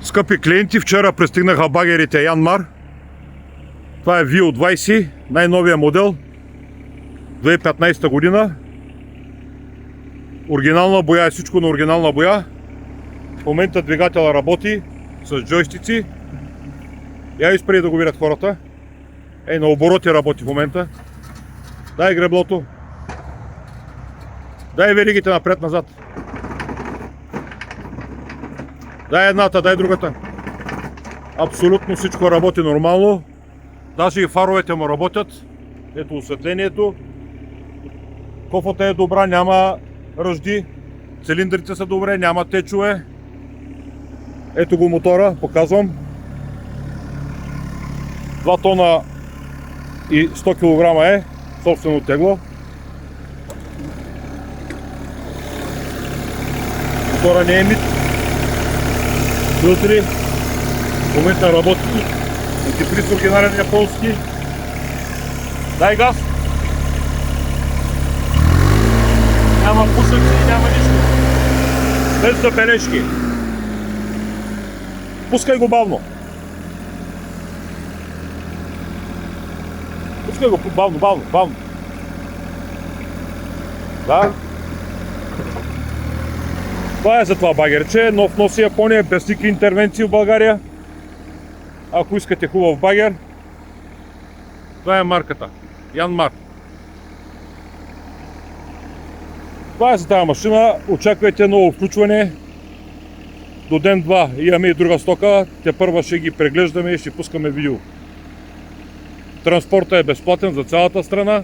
Скъпи клиенти, вчера пристигнаха багерите Янмар. Това е VO20, най-новия модел, 2015 година. Оригинална боя е всичко на оригинална боя. В момента двигателя работи с джойстици. Я изпрedi да го видят хората. На обороти работи в момента. Дай греблото. Дай веригите напред-назад. Дай едната, дай другата. Абсолютно всичко работи нормално. Даже и фаровете му работят. Ето осветлението. Кофата е добра, няма ръжди. Цилиндрите са добре, няма течове. Ето го мотора, показвам. 2 тона и 100 кг е собствено тегло. Мотора не е мит. Филтри. В момента работи. Антифриз оригинален японски. Дай газ. Няма пусъци, няма нищо. Без забележки. Пускай го бавно. Пускай го бавно. Да. Това е за това багерче. Нов носи Япония, без никакви интервенции в България. Ако искате хубав багер, това е марката. Янмар. Това е за тази машина. Очаквайте ново включване. До ден-два имаме и друга стока. Тепърва ще ги преглеждаме и ще пускаме видео. Транспортът е безплатен за цялата страна.